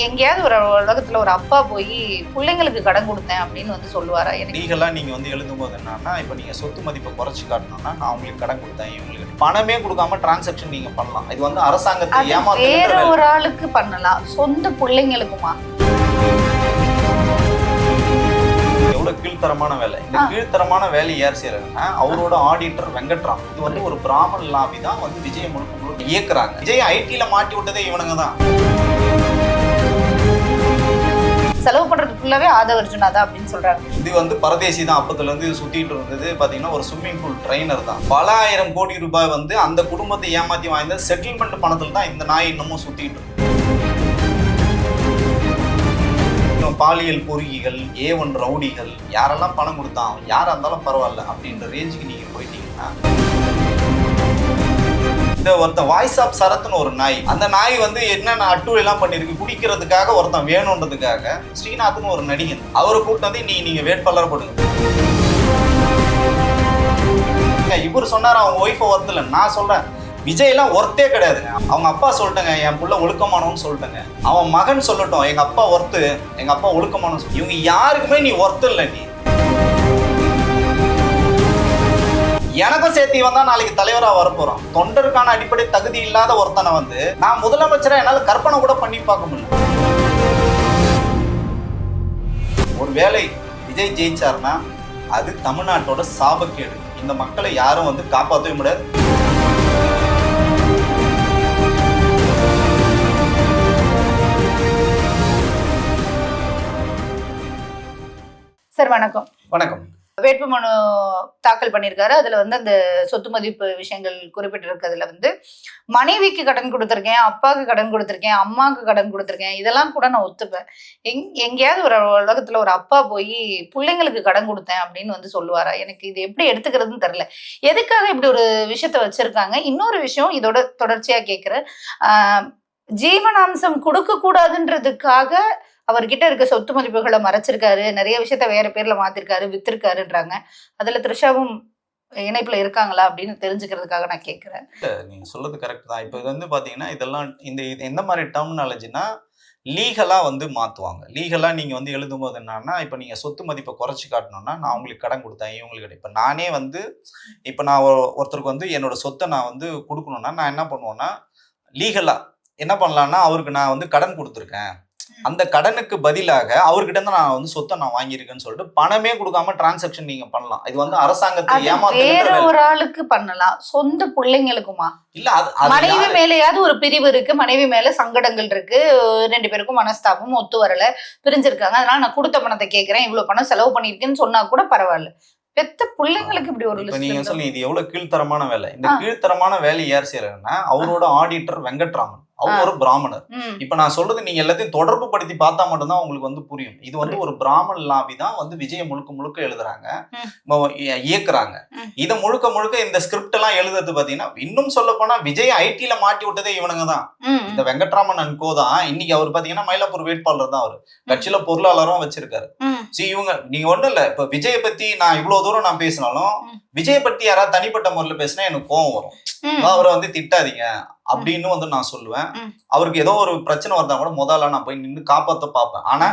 எங்கேயாவது ஒரு உலகத்துல ஒரு அப்பா போய் பிள்ளைங்களுக்கு கடன் கொடுத்தேன் அப்படின்னு வந்து சொல்லுவாரா? எனக்கு லீகலா நீங்க வந்து எழுதும்போது என்னன்னா, இப்ப நீங்க சொத்து மதிப்பை குறைச்சு காட்டணும்னா, நான் உங்களுக்கு கடன் கொடுத்தேன், இவங்களுக்கு பணமே கொடுக்காம டிரான்சாக்ஷன் நீங்க பண்ணலாம். இது வந்து அரசாங்கத்தை அது வேற ஒரு ஆளுக்கு பண்ணலாம், சொந்த பிள்ளைங்களுக்குமா? எவ்வளவு கீழ்த்தரமான வேலை. இந்த கீழ்த்தரமான வேலை யார் செய்யறாங்கன்னா, அவரோட ஆடிட்டர் வெங்கட்ராம். இது வந்து ஒரு பிராமன் லாபி தான் வந்து விஜய் முழுக்க முழுக்க இயக்குறாங்க. விஜய் ஐடில மாட்டி விட்டதே இவனுங்க தான். செலவு பண்றது ஃபுல்லாவே ஆதவ அர்ஜுனா தான் அப்படின்னு சொல்றாங்க. இது வந்து பரதேசி தான். அப்பத்துல இருந்து இது சுத்திட்டு இருந்தது பாத்தீங்கன்னா ஒரு ஸ்விம்மிங் பூல் ட்ரைனர் தான். பல ஆயிரம் கோடி ரூபாய் வந்து அந்த குடும்பத்தை ஏமாத்தி வாய்ந்த செட்டில்மெண்ட் பணத்துல தான் இந்த நாய் இன்னமும் சுத்திட்டு இருக்கு. பாலியல் பொறுக்கிகள், A1 ரவுடிகள், யாரெல்லாம் பணம் கொடுத்தான் யாரா இருந்தாலும் பரவாயில்ல அப்படின்ற ரேஞ்சுக்கு நீங்க போயிட்டீங்கன்னா, இந்த ஒருத்தன் வாய்ஸ் ஆஃப் சரத்னு ஒரு நாய், அந்த நாய் வந்து என்னென்ன அட்டூழி எல்லாம் பண்ணிருக்கு குடிக்கிறதுக்காக, ஒருத்தன் வேணுன்றதுக்காக. ஸ்ரீநாத்னு ஒரு நடிகன், அவரை கூப்பிட்டு வந்து நீங்க வேட்பாளர் போடுங்க. இவர் சொன்னார் அவங்க ஒய்ஃபை ஒர்த்து இல்லை. நான் சொல்றேன் விஜய்லாம் ஒர்த்தே கிடையாதுங்க. அவங்க அப்பா சொல்லிட்டேங்க என் புள்ள ஒழுக்கமானவன்னு சொல்லிட்டேங்க. அவன் மகன் சொல்லட்டும் எங்க அப்பா ஒர்த்து, எங்க அப்பா ஒழுக்கமானவன்னு. இவங்க யாருக்குமே நீ ஒர்த்து இல்லை. நீ எனக்கும் சேர்த்து வந்தா நாளைக்கு தலைவரா வரப்போறோம். தொண்டருக்கான அடிப்படை தகுதி இல்லாத ஒருத்தனை வந்து நான் முதலமைச்சரை என்னால கற்பனை கூட பண்ணி பார்க்க முடியல. ஒரு வேளை விஜய் ஜெயிச்சாருன்னா அது தமிழ்நாட்டோட சாபக்கேடு. இந்த மக்களை யாரும் வந்து காப்பாற்றவே முடியாது. சார் வணக்கம். வணக்கம். வேட்புமனு தாக்கல் பண்ணியிருக்காரு. அதுல வந்து அந்த சொத்து மதிப்பு விஷயங்கள் குறிப்பிட்டிருக்கிறதுல வந்து மனைவிக்கு கடன் கொடுத்துருக்கேன், அப்பாவுக்கு கடன் கொடுத்துருக்கேன், அம்மாவுக்கு கடன் கொடுத்துருக்கேன், இதெல்லாம் கூட நான் ஒத்துப்பேன். எங்கேயாவது ஒரு உலகத்துல ஒரு அப்பா போய் பிள்ளைங்களுக்கு கடன் கொடுத்தேன் அப்படின்னு வந்து சொல்லுவாரா? எனக்கு இது எப்படி எடுத்துக்கிறதுன்னு தெரியல. எதுக்காக இப்படி ஒரு விஷயத்த வச்சிருக்காங்க? இன்னொரு விஷயம் இதோட தொடர்ச்சியா கேட்கிறேன். ஜீவனாம்சம் கொடுக்க கூடாதுன்றதுக்காக அவர்கிட்ட இருக்க சொத்து மதிப்புகளை மறைச்சிருக்காரு, நிறைய விஷயத்த வேற பேர்ல மாத்திருக்காரு, வித்திருக்காருன்றாங்க. அதுல த்ரிஷாவும் இணைப்புல இருக்காங்களா அப்படின்னு தெரிஞ்சுக்கிறதுக்காக நான் கேட்கிறேன். நீங்க சொல்றது கரெக்ட் தான். இப்போ இது வந்து பாத்தீங்கன்னா இதெல்லாம் எந்த மாதிரி டெர்மினாலஜினா லீகலா வந்து மாத்துவாங்க. லீகலா நீங்க வந்து எழுதும்போது என்னன்னா, இப்ப நீங்க சொத்து மதிப்பை குறைச்சு காட்டணும்னா, நான் உங்களுக்கு கடன் கொடுத்தேன் இவங்களுக்கு. இப்ப நானே வந்து இப்ப நான் ஒருத்தருக்கு வந்து என்னோட சொத்தை நான் வந்து கொடுக்கணும்னா நான் என்ன பண்ணுவேன்னா, லீகலா என்ன பண்ணலாம்னா, அவருக்கு நான் வந்து கடன் கொடுத்துருக்கேன், அந்த கடனுக்கு பதிலாக அவர்கிட்ட இருந்து நான் வந்து சொத்தை நான் வாங்கியிருக்கேன்னு சொல்லிட்டு பணமே கொடுக்காம டிரான்சாக்ஷன் நீங்க பண்ணலாம். இது வந்து அரசாங்கத்தை வேற ஒரு ஆளுக்கு பண்ணலாம், சொந்த பிள்ளைங்களுக்குமா? இல்ல மனைவி மேலேயாவது ஒரு பிரிவு இருக்கு, மனைவி மேல சங்கடங்கள் இருக்கு, 2 பேருக்கும் மனஸ்தாபம், ஒத்து வரல, பிரிஞ்சிருக்காங்க, அதனால நான் கொடுத்த பணத்தை கேட்கிறேன், இவ்வளவு பணம் செலவு பண்ணிருக்கேன்னு சொன்னா கூட பரவாயில்ல. பெத்த பிள்ளைங்களுக்கு இப்படி ஒரு லிஸ்ட். நீங்க சொல்லி இது எவ்வளவு கீழ்த்தரமான வேலை. இந்த கீழ்த்தரமான வேலை யார் செய்யறாங்கன்னா, அவரோட ஆடிட்டர் வெங்கட்ராமன், அவர் ஒரு பிராமணர். இப்ப நான் சொல்றது நீங்க எல்லாத்தையும் தொடர்பு படுத்தி பார்த்தா மட்டும்தான் உங்களுக்கு வந்து புரியும். இது வந்து ஒரு பிராமன் லாபி தான் வந்து விஜய முழுக்க முழுக்க எழுதுறாங்க, இயக்குறாங்க. இதை முழுக்க முழுக்க இந்த ஸ்கிரிப்ட் எல்லாம் எழுதுறது பாத்தீங்கன்னா, இன்னும் சொல்ல போனா விஜய் ஐடில மாட்டி விட்டதே இவனுங்க தான். இந்த வெங்கட்ராமன் அன்கோ தான் இன்னைக்கு அவர் பாத்தீங்கன்னா மயிலாப்பூர் வேட்பாளர் தான். அவரு கட்சியில பொருளாளரும் வச்சிருக்காரு. இவங்க நீங்க ஒண்ணும் இல்ல, இப்ப விஜய பத்தி நான் இவ்வளவு தூரம் நான் பேசினாலும் விஜய பத்தி யாராவது தனிப்பட்ட முறையில பேசினா எனக்கு கோவம் வரும். அவரை வந்து திட்டாதீங்க அப்படின்னு வந்து நான் சொல்லுவேன். அவருக்கு ஏதோ ஒரு பிரச்சனை வந்தா கூட முதல்ல நான் போய் நின்று காப்பாற்ற பார்ப்பேன். ஆனா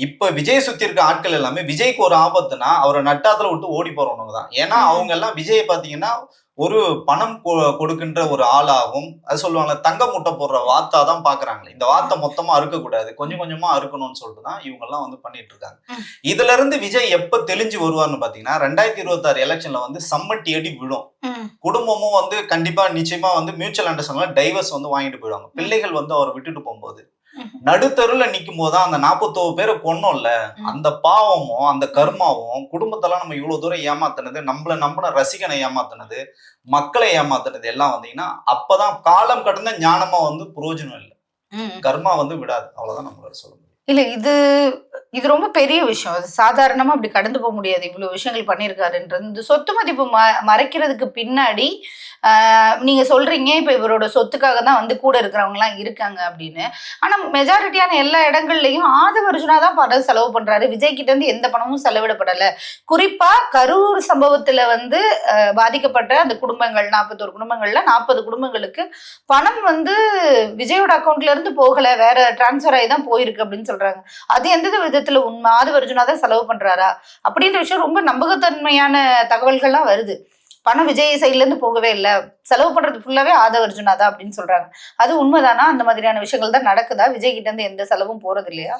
இப்ப விஜய் சுத்தி இருக்க ஆட்கள் எல்லாமே விஜய்க்கு ஒரு ஆபத்துனா அவரை நட்டாத்துல விட்டு ஓடி போறவங்க தான். ஏன்னா அவங்க எல்லாம் விஜயை பாத்தீங்கன்னா ஒரு பணம் கொடுக்கின்ற ஒரு ஆளாகவும், அது சொல்லுவாங்க தங்க மூட்டை போடுற வாத்தா தான் பாக்குறாங்களே. இந்த வார்த்தை மொத்தமா அறுக்கக்கூடாது, கொஞ்சம் கொஞ்சமா அறுக்கணும்னு சொல்லிட்டு தான் இவங்க எல்லாம் வந்து பண்ணிட்டு இருக்காங்க. இதுல இருந்து விஜய் எப்ப தெளிஞ்சு வருவார்னு பாத்தீங்கன்னா 2026 எலெக்ஷன்ல வந்து சம்மட்டி அடி விழும். குடும்பமும் வந்து கண்டிப்பா நிச்சயமா வந்து மியூச்சுவல் அண்டர்ஸ்டாண்டிங்ல டைவர்ஸ் வந்து வாங்கிட்டு போயிடுவாங்க. பிள்ளைகள் வந்து அவரை விட்டுட்டு போகும்போது நடுத்தருல நிக்கும் போதுதான் அந்த 41 பேரை கொன்னோம்ல, அந்த பாவமும் அந்த கர்மாவும் குடும்பத்தெல்லாம் நம்ம இவ்வளவு தூரம் ஏமாத்தினது, நம்மள நம்பின ரசிகனை ஏமாத்தினது, மக்களை ஏமாத்தினது எல்லாம் வந்தீங்கன்னா அப்பதான் காலம் கடந்த ஞானமா வந்து பிரயோஜனம் இல்லை. கர்மா வந்து விடாது. அவ்வளவுதான் நம்மளால சொல்ல முடியும். இல்ல இது இது ரொம்ப பெரிய விஷயம். அது சாதாரணமா அப்படி கடந்து போக முடியாது. இவ்வளவு விஷயங்கள் பண்ணியிருக்காருன்றது. இந்த சொத்து மதிப்பு மறைக்கிறதுக்கு பின்னாடி நீங்க சொல்றீங்க இப்ப இவரோட சொத்துக்காக தான் வந்து கூட இருக்கிறவங்க எல்லாம் இருக்காங்க அப்படின்னு. ஆனா மெஜாரிட்டியான எல்லா இடங்கள்லயும் ஆதவ அர்ஜுனா தான் பணம் செலவு பண்றாரு. விஜய் கிட்ட இருந்து எந்த பணமும் செலவிடப்படல. குறிப்பா கரூர் சம்பவத்துல வந்து பாதிக்கப்பட்ட அந்த குடும்பங்கள் 41 குடும்பங்கள்ல 40 குடும்பங்களுக்கு பணம் வந்து விஜயோட அக்கௌண்ட்ல இருந்து போகல, வேற டிரான்ஸ்பர் ஆகி தான் போயிருக்கு அப்படின்னு சொல்றாங்க. அது எந்த விதத்துல உண்மை? ஆதவ அர்ஜுனா தான் செலவு பண்றாரா அப்படின்ற விஷயம் ரொம்ப நம்பகத்தன்மையான தகவல்கள்லாம் வருது. பணம் விஜய் சைட்ல இருந்து போகவே இல்லை, செலவு பண்றது ஃபுல்லாவே ஆதவ அர்ஜுனா தான் அப்படின்னு சொல்றாங்க. அது உண்மைதானா? அந்த மாதிரியான விஷயங்கள் தான் நடக்குதா? விஜய் கிட்ட இருந்து எந்த செலவும் போறது இல்லையா?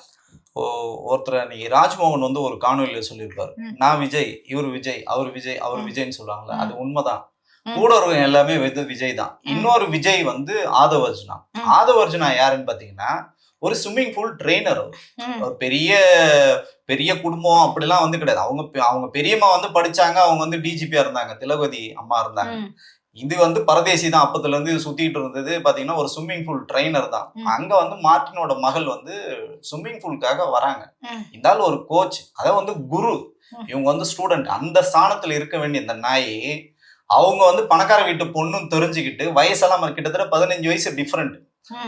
ஒருத்தர் அன்னைக்கு ராஜ்மோகன் வந்து ஒரு காணொலியில சொல்லியிருப்பாரு, நான் விஜய், இவர் விஜய், அவர் விஜய், அவர் விஜய்ன்னு சொல்லுவாங்கல்ல, அது உண்மைதான். கூட இருக்கவங்க எல்லாமே விஜய் தான். இன்னொரு விஜய் வந்து ஆதவ அர்ஜுனா. ஆதவ அர்ஜுனா யாருன்னு பாத்தீங்கன்னா ஒரு ஸ்விம்மிங் பூல் ட்ரெயினர். ஒரு பெரிய பெரிய குடும்பம் அப்படிலாம் வந்து கிடையாது. அவங்க பெரியம்மா வந்து படிச்சாங்க, அவங்க வந்து டிஜிபியா இருந்தாங்க, திலகவதி அம்மா இருந்தாங்க. இது வந்து பரதேசி தான். அப்பத்துல இருந்து சுத்திட்டு இருந்தது பாத்தீங்கன்னா ஒரு ஸ்விம்மிங் பூல் ட்ரெயினர் தான். அங்க வந்து மார்ட்டினோட மகள் வந்து ஸ்விம்மிங் பூலுக்காக வராங்க. இருந்தாலும் ஒரு கோச், அதாவது வந்து குரு, இவங்க வந்து ஸ்டூடெண்ட். அந்த ஸ்தானத்துல இருக்க வேண்டிய இந்த நாய் அவங்க வந்து பணக்கார வீட்டு பொண்ணுன்னு தெரிஞ்சுக்கிட்டு வயசெல்லாம் கிட்டத்தட்ட 15 வயசு டிஃபரெண்ட்,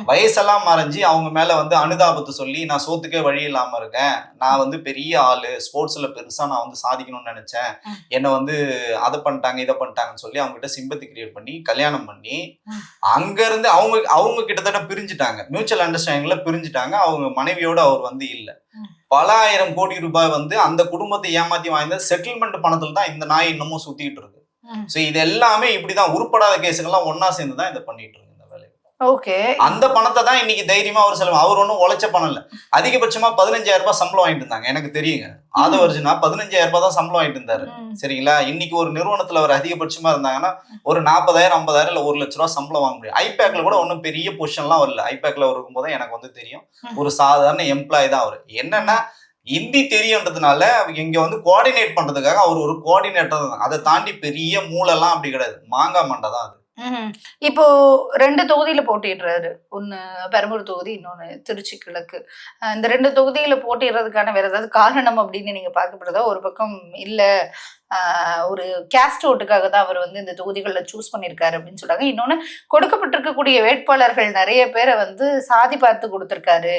வயசெல்லாம் மறைஞ்சி அவங்க மேல வந்து அனுதாபத்தை சொல்லி நான் சோத்துக்கே வழி இல்லாம இருக்கேன், நான் வந்து பெரிய ஆளு, ஸ்போர்ட்ஸ்ல பெருசா நான் வந்து சாதிக்கணும்னு நினைச்சேன், என்னை வந்து அதை பண்ணிட்டாங்க இதை பண்ணிட்டாங்கன்னு சொல்லி அவங்க கிட்ட சிம்பத்தி கிரியேட் பண்ணி கல்யாணம் பண்ணி அங்க இருந்து அவங்க கிட்டத்தட்ட பிரிஞ்சுட்டாங்க, மியூச்சுவல் அண்டர்ஸ்டாண்டிங்ல பிரிஞ்சுட்டாங்க. அவங்க மனைவியோட அவர் வந்து இல்ல. பல ஆயிரம் கோடி ரூபாய் வந்து அந்த குடும்பத்தை ஏமாத்தி வாய்ந்த செட்டில்மெண்ட் பணத்துல தான் இந்த நாய் இன்னமும் சுத்திட்டு இருக்கு. சோ இது எல்லாமே இப்படிதான் உருப்படாத கேஸுங்கெல்லாம் ஒன்னா சேர்ந்துதான் இதை பண்ணிட்டு இருக்கு. அந்த பணத்தை தான் இன்னைக்கு தைரியமா அவர் செலவு. அவர் ஒன்னும் உழைச்ச பணம் இல்ல. அதிகபட்சமா 15,000 ரூபாய் சம்பளம் வாங்கிட்டு இருந்தாங்க. எனக்கு தெரியுங்க, ஆதவ அர்ஜுனா 15,000 ரூபாய் தான் சம்பளம் வாங்கிட்டு இருந்தாரு. சரிங்களா? இன்னைக்கு ஒரு நிறுவனத்துல அவர் அதிகபட்சமா இருந்தாங்கன்னா ஒரு 40,000 50,000 இல்ல 1,00,000 ரூபாய் சம்பளம் வாங்க முடியும். ஐபேக்ல கூட ஒன்னும் பெரிய பொசிஷன்லாம் வரல. ஐபேக்ல இருக்கும் போது எனக்கு வந்து தெரியும், ஒரு சாதாரண எம்ப்ளாய் தான் அவர். என்னன்னா ஹிந்தி தெரியுன்றதுனால இங்க வந்து கோஆர்டினேட் பண்றதுக்காக அவர் ஒரு கோஆர்டினேட்டர் தான். அதை தாண்டி பெரிய மூளைலாம் அப்படி கிடையாது, மாங்காய் மண்டை தான் அது. இப்போ 2 தொகுதியில போட்டிடுறாரு. ஒண்ணு பெரம்பூர் தொகுதி, இன்னொன்னு திருச்சி கிழக்கு. இந்த 2 தொகுதியில போட்டிடுறதுக்கான வேற ஏதாவது காரணம் அப்படின்னு நீங்க பார்க்கப்படுதா? ஒரு பக்கம் இல்ல ஒரு கேஸ்ட் ஓட்டுக்காக தான் அவர் வந்து இந்த தொகுதிகளில் சூஸ் பண்ணியிருக்காரு அப்படின்னு சொல்றாங்க. இன்னொன்னு கொடுக்கப்பட்டிருக்கக்கூடிய வேட்பாளர்கள் நிறைய பேரை வந்து சாதி பார்த்து கொடுத்துருக்காரு,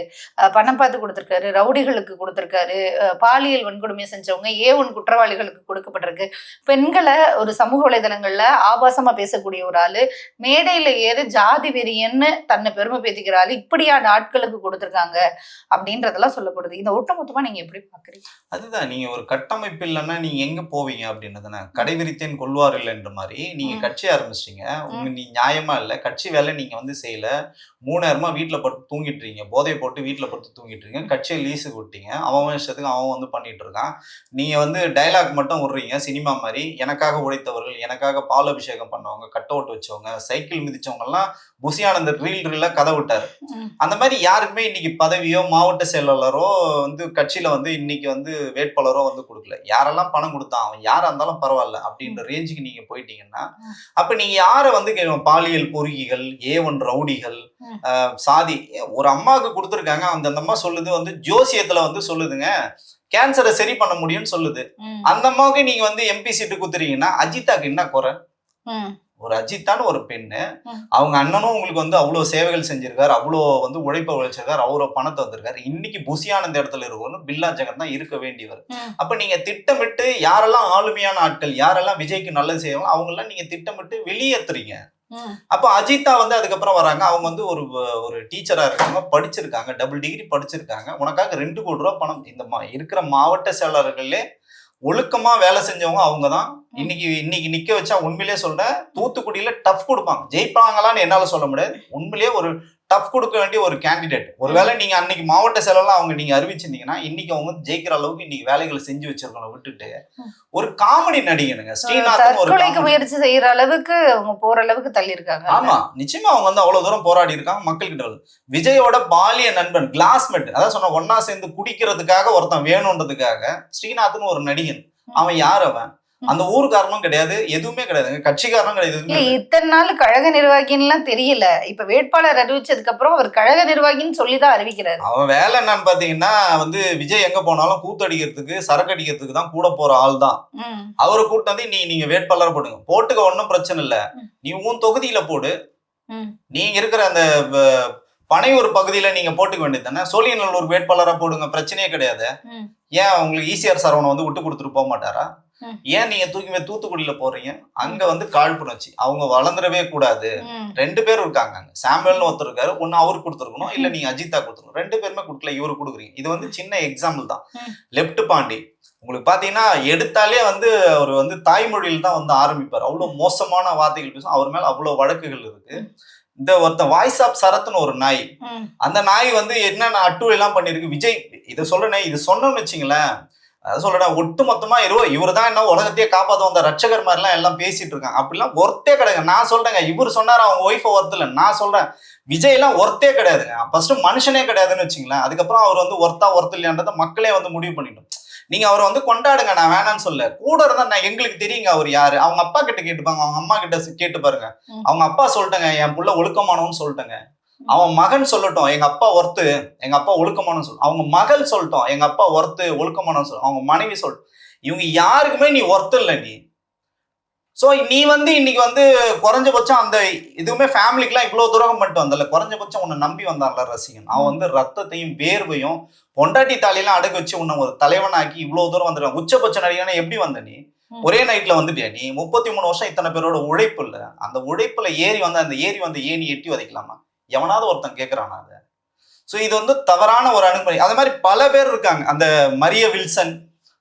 பணம் பார்த்து கொடுத்துருக்காரு, ரவுடிகளுக்கு கொடுத்துருக்காரு, பாலியல் வன்கொடுமை செஞ்சவங்க A1 குற்றவாளிகளுக்கு கொடுக்கப்பட்டிருக்கு. பெண்களை ஒரு சமூக வலைதளங்கள்ல ஆபாசமா பேசக்கூடிய ஒரு ஆளு, மேடையில ஏறு ஜாதி வெறியன்னு தன்னை பெருமை பேத்திக்கிற ஆளு, இப்படியான ஆட்களுக்கு கொடுத்துருக்காங்க அப்படின்றதெல்லாம் சொல்லப்படுது. இந்த ஒட்டுமொத்தமா நீங்க எப்படி பாக்குறீங்க? அதுதான், நீங்க ஒரு கட்டமைப்பு இல்லைன்னா நீங்க எங்க போவீங்க அப்படின்றதுனா, கடைவிரித்தேன் கொள்வார் இல்லைன்ற மாதிரி நீங்க கட்சி ஆரம்பிச்சிட்டீங்க, நீ நியாயமா இல்லை, கட்சி வேலை நீங்க வந்து செய்யல, 3 நேரமா வீட்டுல படுத்து தூங்கிட்டு இருக்கீங்க, போதையை போட்டு வீட்டுல படுத்து தூங்கிட்டு இருக்கீங்க, கட்சியை லீஸுக்கு விட்டீங்க, அவன் விஷயத்துக்கு அவன் வந்து பண்ணிட்டு இருக்கான். நீங்க வந்து டைலாக் மட்டும் விடுறீங்க சினிமா மாதிரி, எனக்காக உழைத்தவர்கள், எனக்காக பால் அபிஷேகம் பண்ணவங்க, கட் அவுட் வச்சவங்க, சைக்கிள் மிதிச்சவங்க எல்லாம் புசியானந்தர் ரீல்ல கதை விட்டாரு. அந்த மாதிரி யாருக்குமே இன்னைக்கு பதவியோ மாவட்ட செயலாளரோ வந்து கட்சியில வந்து இன்னைக்கு வந்து வேட்பாளரோ வந்து கொடுக்கல. யாரெல்லாம் பணம் கொடுத்தான், அவன் யாரா இருந்தாலும் பரவாயில்ல அப்படின்ற ரேஞ்சுக்கு நீங்க போயிட்டீங்கன்னா, அப்ப நீங்க யாரை வந்து பாலியல் பொறுக்கிகள், A1 ரவுடிகள், சாதி, ஒரு அம்மாவுக்கு கொடுத்துருக்காங்க, அந்த அம்மா சொல்லுது வந்து ஜோசியத்துல வந்து சொல்லுதுங்க கேன்சரை சரி பண்ண முடியும்னு சொல்லுது. அந்த அம்மாவுக்கு நீங்க வந்து MP சீட்டு குத்துறீங்கன்னா அஜித்தாக்கு என்ன குறை? ஒரு அஜித்தான ஒரு பெண்ணு, அவங்க அண்ணனும் உங்களுக்கு வந்து அவ்வளவு சேவைகள் செஞ்சிருக்காரு, அவ்வளோ வந்து உழைப்ப உழைச்சிருக்காரு, அவ்வளோ பணத்தை வந்திருக்காரு. இன்னைக்கு புசியானந்த இடத்துல இருக்கணும் பில்லா ஜெகன் தான் இருக்க வேண்டியவர். அப்ப நீங்க திட்டமிட்டு யாரெல்லாம் ஆளுமையான ஆட்கள், யாரெல்லாம் விஜய்க்கு நல்லது செய்வாங்க, அவங்க எல்லாம் நீங்க திட்டமிட்டு வெளியேற்றுறீங்க. அப்ப அஜித்தா வந்து அதுக்கப்புறம் வராங்க, அவங்க வந்து ஒரு டீச்சரா இருக்காங்க, படிச்சிருக்காங்க, டபுள் டிகிரி படிச்சிருக்காங்க, உனக்காக 2 கோடி ரூபாய் பணம். இந்த இருக்கிற மாவட்ட செயலாளர்களே ஒழுக்கமா வேலை செஞ்சவங்க அவங்கதான். இன்னைக்கு நிக்க வச்சா உண்மையிலேயே சொல்றேன், தூத்துக்குடியில டஃப் கொடுப்பாங்க, ஜெயிப்பாங்களான்னு என்னால சொல்ல முடியாது, உண்மையிலேயே ஒரு டஃப் கொடுக்க வேண்டிய ஒரு கேண்டிடேட். ஒருவேளை நீங்க அன்னைக்கு மாவட்ட செயலெல்லாம் அவங்க நீங்க அறிவிச்சிருந்தீங்கன்னா இன்னைக்கு அவங்க ஜெயிக்கிற அளவுக்கு இன்னைக்கு வேலைகளை செஞ்சு வச்சிருக்கணும். விட்டுட்டு ஒரு காமெடி நடிகனுங்க ஸ்ரீநாத் ஒரு முயற்சி செய்யற அளவுக்கு அவங்க போற அளவுக்கு தள்ளி இருக்காங்க. ஆமா, நிச்சயமா அவங்க வந்து அவ்வளவு தூரம் போராடி இருக்காங்க மக்கள் கிட்ட. விஜயோட பாலிய நண்பன், கிளாஸ்மேட், அதான் சொன்ன ஒன்னா சேர்ந்து குடிக்கிறதுக்காக ஒருத்தன் வேணும்ன்றதுக்காக ஸ்ரீநாத்னு ஒரு நடிகன், அவன் யார்? அவன் அந்த ஊருக்காரனும் கிடையாது, எதுவுமே கிடையாது, கட்சிக்காரனும் கிடையாது. இல்ல இத்தனை நாள் கழக நிர்வாகின்லாம் தெரியல, இப்ப வேட்பாளர் அறிவிச்சதுக்கு அப்புறம் அவர் கழக நிர்வாகின்னு சொல்லிதான் அறிவிக்கிறாரு. அவன் வேலை என்னன்னு பாத்தீங்கன்னா வந்து விஜய் எங்க போனாலும் கூத்தடிக்கிறதுக்கு சரக்கு அடிக்கிறதுக்கு தான் கூட போற ஆள் தான். அவரை கூட்டு வந்து நீங்க வேட்பாளர் போடுங்க, போட்டுக்க ஒன்னும் பிரச்சனை இல்ல, நீ உன் தொகுதியில போடு, நீங்க இருக்கிற அந்த பனையூர் பகுதியில நீங்க போட்டுக்க வேண்டியது தானே, சோழிங்கநல்லூர் வேட்பாளரா போடுங்க, பிரச்சனையே கிடையாது. ஏன் உங்களுக்கு ஈசிஆர் சரவணை வந்து விட்டு கொடுத்துட்டு போக மாட்டாரா? ஏன் நீங்க தூத்துக்குடியில போறீங்க? அங்க வந்து காழ்ப்புணர்ச்சி, அவங்க வளர்ந்துடவே கூடாது. 2 பேர் இருக்காங்க அங்க, சாமுவேல்னு ஒருத்தர் இருக்காரு, ஒன்னு அவரு கொடுத்துருக்கணும், இல்ல நீங்க அஜித்தா கொடுத்துருக்கணும். 2 பேருமே கொடுக்கல, இவரு கொடுக்குறீங்க. இது வந்து சின்ன எக்ஸாம்பிள் தான். லெப்ட் பாண்டி உங்களுக்கு பாத்தீங்கன்னா எடுத்தாலே வந்து அவர் வந்து தாய்மொழியில் தான் வந்து ஆரம்பிப்பார், அவ்வளவு மோசமான வார்த்தைகள் பேசும், அவர் மேல அவ்வளவு வழக்குகள் இருக்கு. இந்த ஒருத்த வாய்ஸ் ஆஃப் சரத்னு ஒரு நாய், அந்த நாய் வந்து என்னென்ன அட்டூழி எல்லாம் பண்ணிருக்கு. விஜய் இதை சொல்றேன், இது சொன்னோம்னு வச்சுங்களேன், அதை சொல்றேன், ஒட்டு மொத்தமா இவர் தான் என்ன உலகத்தையே காப்பாற்ற வந்த ரட்சகர் மாதிரிலாம் எல்லாம் பேசிட்டு இருக்காங்க. அப்படிலாம் ஒர்த்தே கிடையாது. நான் சொல்றேங்க, இவர் சொன்னாரு அவங்க ஒய்ஃபை ஒர்த்து இல்லை, நான் சொல்றேன் விஜய் எல்லாம் ஒர்த்தே கிடையாதுங்க. ஃபர்ஸ்ட் மனுஷனே கிடையாதுன்னு வச்சுங்களேன், அதுக்கப்புறம் அவர் வந்து ஒர்த்து இல்லையான்றதை மக்களே வந்து முடிவு பண்ணிட்டோம். நீங்க அவரை வந்து கொண்டாடுங்க, நான் வேணான்னு சொல்ல, கூட இருந்தா நான் எங்களுக்கு தெரியுங்க அவர் யாரு. அவங்க அப்பா கிட்ட கேட்டுப்பாங்க, அவங்க அம்மா கிட்ட கேட்டு பாருங்க. அவங்க அப்பா சொல்லிட்டேங்க என் புள்ள ஒழுக்கமானவன்னு சொல்லிட்டேங்க, அவன் மகன் சொல்லட்டும் எங்க அப்பா ஒர்த்து, எங்க அப்பா ஒழுக்கமானு சொல்ல, அவங்க மகள் சொல்லட்டும் எங்க அப்பா ஒர்த்து ஒழுக்கமானு சொல்ல, அவங்க மனைவி சொல்லட்டும், இவங்க யாருக்குமே நீ ஒர்த்து இல்லை நீ. சோ நீ வந்து இன்னைக்கு வந்து குறைஞ்சபட்சம் அந்த இதுவுமே ஃபேமிலிக்குலாம் இவ்வளவு துரோகம் பண்ணிட்டு வந்தல, குறைஞ்சபட்சம் உன்னை நம்பி வந்தான்ல ரசிகன், அவன் வந்து ரத்தத்தையும் வேர்வையும் பொண்டாட்டி தாலியெல்லாம் அடகு வச்சு உன்னை ஒரு தலைவனாக்கி இவ்வளவு தூரம் வந்துருக்கான். உச்சபட்ச நடிகனா எப்படி வந்த நீ? ஒரே நைட்ல வந்துட்டியா நீ? 33 வருஷம் இத்தனை பேரோட உழைப்பு இல்ல, அந்த உழைப்புல ஏறி வந்து அந்த ஏறி வந்து ஏணி எட்டி உதைக்கலாமா? எவனாவது ஒருத்தன் கேட்கறானா அதை? சோ இது வந்து தவறான ஒரு அணுகுமுறை. அது மாதிரி பல பேர் இருக்காங்க. அந்த மரிய வில்சன்,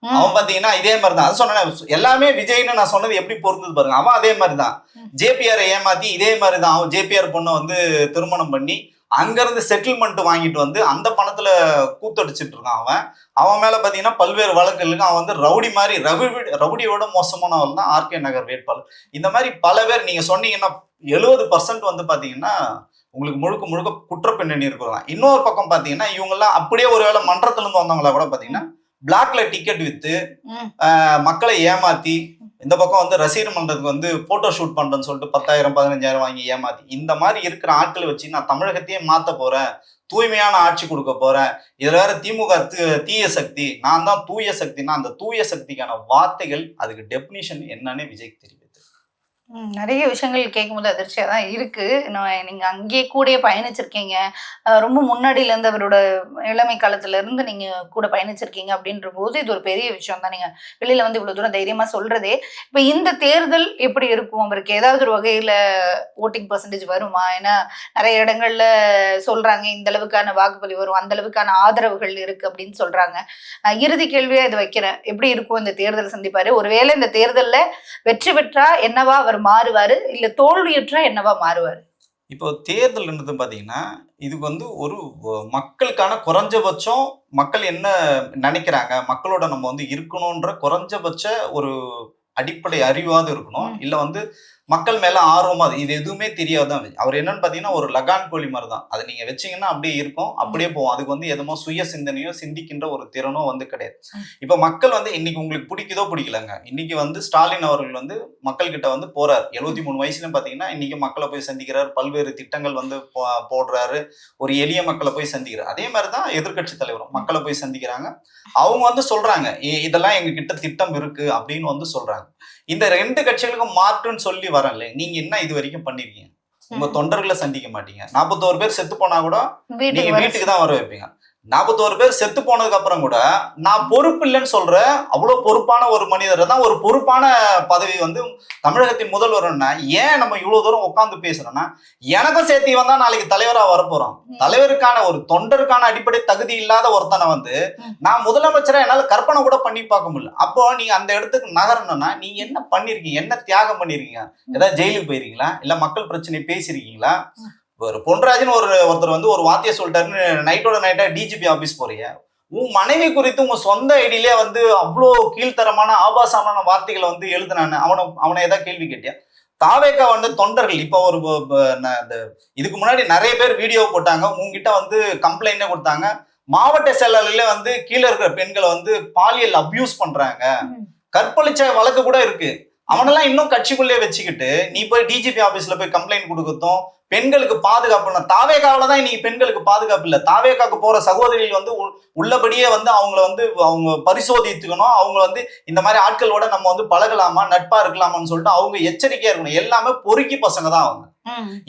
அவன் பாத்தீங்கன்னா இதே மாதிரிதான். அது சொன்ன எல்லாமே விஜய்னு நான் சொன்னது எப்படி பொறுத்தது பாருங்க. அவன் அதே மாதிரிதான் ஜேபிஆர் ஏமாத்தி இதே மாதிரிதான் அவன் ஜேபிஆர் பொண்ணை வந்து திருமணம் பண்ணி அங்க இருந்து செட்டில்மெண்ட் வாங்கிட்டு வந்து அந்த பணத்துல கூத்தடிச்சிட்டு இருக்கான். அவன் மேல பாத்தீங்கன்னா பல்வேறு வழக்குகளுக்கு அவன் வந்து ரவுடி மாதிரி ரவுடியோட மோசமானவள் தான் ஆர்கே நகர் வேட்பாளர். இந்த மாதிரி பல பேர் நீங்க சொன்னீங்கன்னா 70% வந்து பாத்தீங்கன்னா உங்களுக்கு முழுக்க முழுக்க குற்ற பின்னணி இருக்கிறாங்க. இன்னொரு பக்கம் பாத்தீங்கன்னா இவங்க எல்லாம் அப்படியே ஒருவேளை மன்றத்துல இருந்து வந்தவங்களா கூட பாத்தீங்கன்னா பிளாக்ல டிக்கெட் வித்து மக்களை ஏமாத்தி, இந்த பக்கம் வந்து ரசிகர் மன்றத்துக்கு வந்து போட்டோ ஷூட் பண்றேன்னு சொல்லிட்டு 10,000 15,000 வாங்கி ஏமாத்தி, இந்த மாதிரி இருக்கிற ஆட்களை வச்சு நான் தமிழகத்தையே மாத்த போறேன், தூய்மையான ஆட்சி கொடுக்க போறேன், இதுல வேற திமுக தீய சக்தி, நான் தான் தூய சக்தினா அந்த தூய சக்திக்கான வார்த்தைகள் அதுக்கு டெபினிஷன் என்னன்னு விஜய்க்கு தெரியுது. நிறைய விஷயங்கள் கேட்கும்போது அதிர்ச்சியா தான் இருக்கு. நீங்க அங்கேயே கூட பயணிச்சிருக்கீங்க, ரொம்ப முன்னாடியில இருந்து அவரோட இளமை காலத்துல இருந்து நீங்க கூட பயணிச்சிருக்கீங்க அப்படின்ற போது இது ஒரு பெரிய விஷயம் தான். நீங்க வெளியில வந்து இவ்வளவு தூரம் தைரியமா சொல்றதே. இப்ப இந்த தேர்தல் எப்படி இருக்கும்? அவருக்கு ஏதாவது ஒரு வகையில ஓட்டிங் பெர்சன்டேஜ் வருமா? ஏன்னா நிறைய இடங்கள்ல சொல்றாங்க இந்த அளவுக்கான வாக்குப்பதிவு வரும், அந்த அளவுக்கான ஆதரவுகள் இருக்கு அப்படின்னு சொல்றாங்க. இறுதி கேள்வியா இது வைக்கிறேன், எப்படி இருக்கும் இந்த தேர்தல் சந்திப்பாரு? ஒருவேளை இந்த தேர்தல்ல வெற்றி பெற்றா என்னவா அவர் மாறுவாரு, இல்ல தோல்வியுற்றா என்னவா மாறுவாரு? இப்போ தேர்தல்ன்றது பாத்தீங்கன்னா இதுக்கு வந்து ஒரு மக்களுக்கான குறைஞ்சபட்சம் மக்கள் என்ன நினைக்கிறாங்க, மக்களோட நம்ம வந்து இருக்கணும்ன்ற குறைஞ்சபட்ச ஒரு அடிப்படை அறிவாவது இருக்கணும். இல்ல வந்து மக்கள் மேல ஆர்வமா இது எதுவுமே தெரியாதான். அவர் என்னன்னு பாத்தீங்கன்னா ஒரு லகான் கோழி மாதிரி தான், அதை நீங்க வச்சீங்கன்னா அப்படியே இருக்கும், அப்படியே போவோம். அதுக்கு வந்து எதுமோ சுய சிந்தனையோ சிந்திக்கின்ற ஒரு திறனோ வந்து கிடையாது. இப்ப மக்கள் வந்து இன்னைக்கு உங்களுக்கு பிடிக்குதோ பிடிக்கலங்க, இன்னைக்கு வந்து ஸ்டாலின் அவர்கள் வந்து மக்கள் கிட்ட வந்து போறாரு. 73 வயசுல பாத்தீங்கன்னா இன்னைக்கு மக்களை போய் சந்திக்கிறார், பல்வேறு திட்டங்கள் வந்து போடுறாரு, ஒரு எளிய மக்களை போய் சந்திக்கிறார். அதே மாதிரிதான் எதிர்கட்சி தலைவரும் மக்களை போய் சந்திக்கிறாங்க. அவங்க வந்து சொல்றாங்க இதெல்லாம் எங்க கிட்ட திட்டம் இருக்கு அப்படின்னு வந்து சொல்றாங்க. இந்த 2 கட்சிகளுக்கும் மாற்றுன்னு சொல்லி வரல, நீங்க என்ன இது வரைக்கும் பண்ணிருக்கீங்க? உங்க தொண்டர்களை சந்திக்க மாட்டீங்க. 41 பேர் செத்து போனா கூட நீங்க வீட்டுக்கு தான் வர வைப்பீங்க. 41 பேர் செத்து போனதுக்கு அப்புறம் கூட நான் பொறுப்பு இல்லைன்னு சொல்ற அவ்வளவு பொறுப்பான ஒரு மனிதர் தான் ஒரு பொறுப்பான பதவி வந்து தமிழகத்தின் முதல்வர்னா ஏன் நம்ம இவ்வளவு தூரம் உட்கார்ந்து பேசுறோம்னா, எனக்கும் சேர்த்து வந்தா நாளைக்கு தலைவரா வரப்போறோம். தலைவருக்கான ஒரு தொண்டருக்கான அடிப்படை தகுதி இல்லாத ஒருத்தனை வந்து நான் முதலமைச்சரா என்னால கற்பனை கூட பண்ணி பார்க்க முடியல. அப்போ நீங்க அந்த இடத்துக்கு நகரணும்னா நீங்க என்ன பண்ணிருக்கீங்க, என்ன தியாகம் பண்ணிருக்கீங்க? ஏதாவது ஜெயிலுக்கு போயிருக்கீங்களா, இல்ல மக்கள் பிரச்சனை பேசிருக்கீங்களா? ஒரு பொன்ராஜன் ஒருத்தர் வந்து ஒரு வார்த்தையை சொல்லிட்டாருன்னு நைட்டோட நைட்டா டிஜிபி ஆபீஸ் போறீங்க. உன் மனைவி குறித்து உங்க சொந்த ஐடியிலே வந்து அவ்வளோ கீழ்த்தரமான ஆபாசமான வார்த்தைகளை வந்து எழுதுனானு அவனை ஏதாவது கேள்வி கேட்டியா? தாவேக்கா வந்து தொண்டர்கள் இப்ப ஒரு இதுக்கு முன்னாடி நிறைய பேர் வீடியோ போட்டாங்க, உங்ககிட்ட வந்து கம்ப்ளைண்டே கொடுத்தாங்க. மாவட்ட செயலாளர்ல வந்து கீழே இருக்கிற பெண்களை வந்து பாலியல் அபியூஸ் பண்றாங்க, கற்பழிச்ச வழக்கு கூட இருக்கு. அவனெல்லாம் இன்னும் கட்சிக்குள்ளே வச்சுக்கிட்டு நீ போய் டிஜிபி ஆபீஸ்ல போய் கம்ப்ளைண்ட் கொடுக்கறதும் பெண்களுக்கு பாதுகாப்பு. தாவேகாவில தான் இன்னைக்கு பெண்களுக்கு பாதுகாப்பு இல்லை. தாவேகாக்கு போற சகோதரிகள் வந்து உள்ளபடியே வந்து அவங்கள வந்து அவங்க பரிசோதித்துக்கணும். அவங்க வந்து இந்த மாதிரி ஆட்களோட நம்ம வந்து பழகலாமா, நட்பா இருக்கலாமான்னு சொல்லிட்டு அவங்க எச்சரிக்கையா இருக்கணும். எல்லாமே பொறுக்கி பசங்க தான் அவங்க.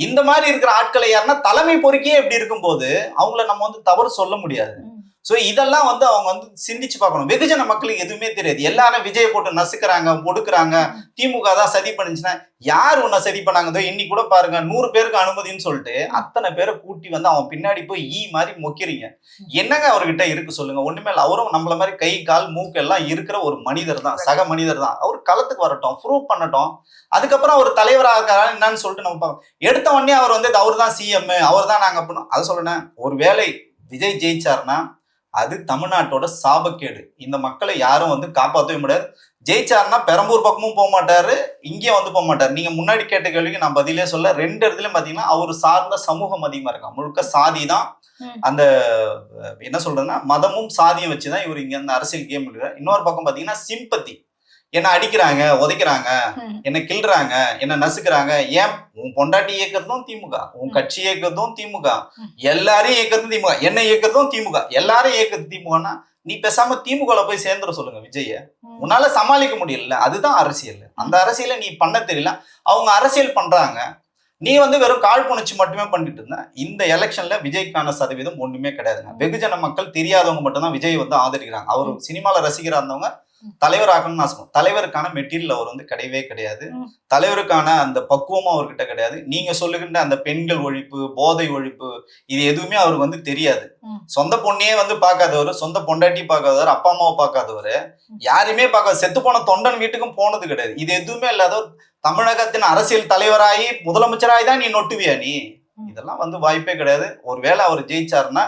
இந்த மாதிரி இருக்கிற ஆட்களை யாருன்னா தலைமை பொறுக்கியே இப்படி இருக்கும்போது அவங்கள நம்ம வந்து தவறு சொல்ல முடியாது. சோ இதெல்லாம் வந்து அவங்க வந்து சிந்திச்சு பார்க்கணும். வெகுஜன மக்களுக்கு எதுவுமே தெரியாது. எல்லாரும் விஜயை போட்டு நசுக்கிறாங்க, ஒடுக்குறாங்க. திமுக தான் சதி பண்ணுச்சுன்னா யார் உன்னை சதி பண்ணாங்க? இன்னைக்கு கூட பாருங்க 100 பேருக்கு அனுமதின்னு சொல்லிட்டு அத்தனை பேரை கூட்டி வந்து அவன் பின்னாடி போய் மாதிரி மொக்கிறீங்க. என்னங்க அவர்கிட்ட இருக்கு சொல்லுங்க? ஒண்ணுமே இல்லை. அவரும் நம்மள மாதிரி கை கால் மூக்கு எல்லாம் இருக்கிற ஒரு மனிதர் தான், சக மனிதர் தான். அவர் களத்துக்கு வரட்டும், ப்ரூவ் பண்ணட்டும். அதுக்கப்புறம் அவர் தலைவராக இருக்காரா என்னன்னு சொல்லிட்டு நம்ம எடுத்த உடனே அவர் வந்து அவர் தான் சிஎம், அவர் தான் நாங்க பண்ணோம் அதை சொல்லுனேன். ஒரு வேளை விஜய் ஜெயிச்சாருன்னா அது தமிழ்நாட்டோட சாபக்கேடு. இந்த மக்களை யாரும் வந்து காப்பாற்றவே முடியாது. ஜெயிச்சாருன்னா பெரம்பூர் பக்கமும் போக மாட்டாரு, இங்கேயும் வந்து போக மாட்டாரு. நீங்க முன்னாடி கேட்ட கேள்விக்கு நான் பதிலே சொல்ல. 2 இடத்துலயும் பாத்தீங்கன்னா அவர் சார்ந்த சமூகம் அதிகமா இருக்கான். முழுக்க சாதி தான். அந்த என்ன சொல்றதுன்னா மதமும் சாதியும் வச்சுதான் இவர் இங்க அந்த அரசியல் கேம் இருக்கிறார். இன்னொரு பக்கம் பாத்தீங்கன்னா சிம்பத்தி. என்ன அடிக்கிறாங்க, உதைக்கிறாங்க, என்ன கிள்றாங்க, என்ன நசுக்கிறாங்க. ஏன் உன் பொண்டாட்டி இயக்கிறதும் திமுக, உன் கட்சி இயக்கிறதும் திமுக, எல்லாரையும் இயக்கிறதும் திமுக, என்ன இயக்கிறதும் திமுக, எல்லாரும் இயக்கிறது திமுகனா நீ பேசாம திமுகல போய் சேர்ந்துட சொல்லுங்க விஜய. உன்னால சமாளிக்க முடியல. அதுதான் அரசியல். அந்த அரசியலை நீ பண்ண தெரியல. அவங்க அரசியல் பண்றாங்க, நீ வந்து வெறும் காழ்ப்புணர்ச்சி மட்டுமே பண்ணிட்டு இருந்த. இந்த எலெக்ஷன்ல விஜய்க்கான சதவீதம் ஒண்ணுமே கிடையாதுங்க. வெகுஜன மக்கள் தெரியாதவங்க மட்டும்தான் விஜய் வந்து ஆதரிக்கிறாங்க. அவர் சினிமால ரசிகரா இருந்தவங்க தலைவர் ஆகணும்னு ஆசை. தலைவருக்கான மெட்டீரியல் அவர் வந்து கிடையவே கிடையாது. தலைவருக்கான அந்த பக்குவமும் அவர்கிட்ட கிடையாது. நீங்க சொல்லுகின்ற அந்த பெண்கள் ஒழிப்பு, போதை ஒழிப்பு, இது எதுவுமே அவருக்கு வந்து தெரியாது. சொந்த பொண்ணையே வந்து பார்க்காதவர், சொந்த பொண்டாட்டி பார்க்காதவர், அப்பா அம்மாவை பார்க்காதவர், யாருமே பார்க்காத செத்து போன தொண்டன் வீட்டுக்கும் போனது கிடையாது. இது எதுவுமே இல்லாதவர் தமிழகத்தின் அரசியல் தலைவராகி முதலமைச்சராகி தான் நீ நொட்டுவியா நீ? இதெல்லாம் வந்து வாய்ப்பே கிடையாது. ஒருவேளை அவர் ஜெயிச்சாருன்னா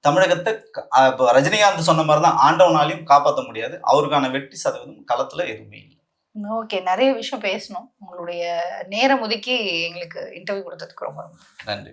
தமிழகத்தை ரஜினிகாந்த் சொன்ன மாதிரிதான் ஆண்டவனாலையும் காப்பாற்ற முடியாது. அவருக்கான வெற்றி சதவீதம் களத்துல எதுவுமே இல்லை. ஓகே, நிறைய விஷயம் பேசணும். உங்களுடைய நேரம் ஒதுக்கி எங்களுக்கு இன்டர்வியூ கொடுத்ததுக்கு ரொம்ப நன்றி.